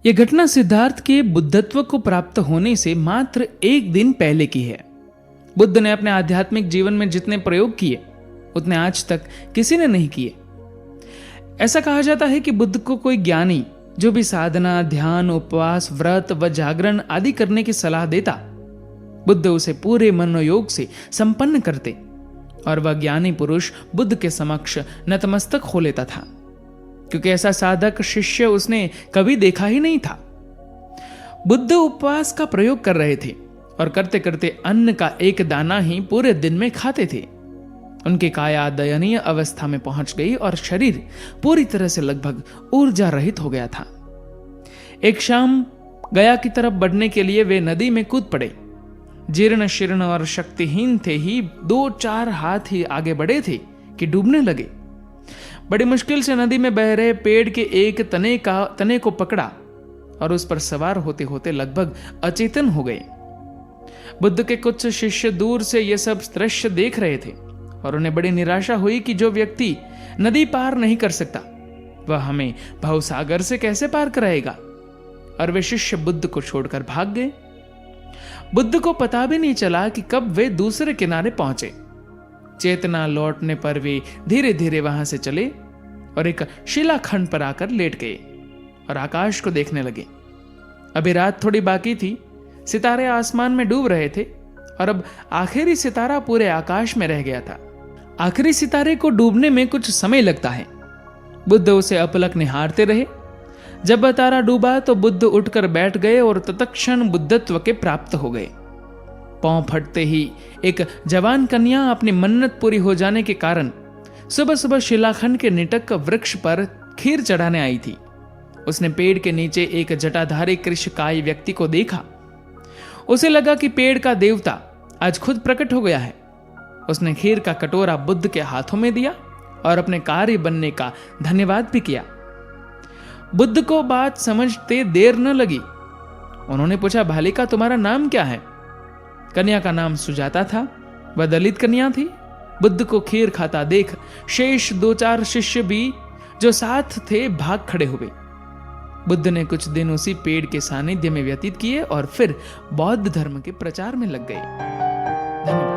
यह घटना सिद्धार्थ के बुद्धत्व को प्राप्त होने से मात्र एक दिन पहले की है। बुद्ध ने अपने आध्यात्मिक जीवन में जितने प्रयोग किए उतने आज तक किसी ने नहीं किए। ऐसा कहा जाता है कि बुद्ध को कोई ज्ञानी जो भी साधना, ध्यान, उपवास, व्रत व जागरण आदि करने की सलाह देता, बुद्ध उसे पूरे मनोयोग से संपन्न करते और वह ज्ञानी पुरुष बुद्ध के समक्ष नतमस्तक हो लेता था, क्योंकि ऐसा साधक शिष्य उसने कभी देखा ही नहीं था। बुद्ध उपवास का प्रयोग कर रहे थे और करते करते अन्न का एक दाना ही पूरे दिन में खाते थे। उनकी काया दयनीय अवस्था में पहुंच गई और शरीर पूरी तरह से लगभग ऊर्जा रहित हो गया था। एक शाम गया की तरफ बढ़ने के लिए वे नदी में कूद पड़े। जीर्ण शीर्ण और शक्तिहीन थे ही 2-4 हाथ ही आगे बढ़े थे कि डूबने लगे। बड़ी मुश्किल से नदी में बह रहे पेड़ के एक तने को पकड़ा और उस पर सवार होते होते लगभग अचेतन हो गए। बुद्ध के कुछ शिष्य दूर से यह सब दृश्य देख रहे थे और उन्हें बड़ी निराशा हुई कि जो व्यक्ति नदी पार नहीं कर सकता वह हमें भवसागर से कैसे पार कराएगा, और वे शिष्य बुद्ध को छोड़कर भाग गए। बुद्ध को पता भी नहीं चला कि कब वे दूसरे किनारे पहुंचे। चेतना लौटने पर वे धीरे धीरे वहां से चले और एक शिलाखंड पर आकर लेट गए और आकाश को देखने लगे। अभी रात थोड़ी बाकी थी, सितारे आसमान में डूब रहे थे और अब आखिरी सितारा पूरे आकाश में रह गया था। आखिरी सितारे को डूबने में कुछ समय लगता है। बुद्ध उसे अपलक निहारते रहे। जब वह तारा डूबा तो बुद्ध उठकर बैठ गए और तत्क्षण बुद्धत्व के प्राप्त हो गए। पांव फटते ही एक जवान कन्या अपनी मन्नत पूरी हो जाने के कारण सुबह सुबह शिलाखंड के निटक वृक्ष पर खीर चढ़ाने आई थी। उसने पेड़ के नीचे एक जटाधारी कृष्णकाय व्यक्ति को देखा। उसे लगा कि पेड़ का देवता आज खुद प्रकट हो गया है। उसने खीर का कटोरा बुद्ध के हाथों में दिया और अपने कार्य बनने का धन्यवाद भी किया। बुद्ध को बात समझते देर न लगी। उन्होंने पूछा, बालिका तुम्हारा नाम क्या है? कन्या का नाम सुजाता था। वह दलित कन्या थी। बुद्ध को खीर खाता देख शेष 2-4 शिष्य भी जो साथ थे भाग खड़े हुए। बुद्ध ने कुछ दिन उसी पेड़ के सानिध्य में व्यतीत किए और फिर बौद्ध धर्म के प्रचार में लग गए। धन्यवाद।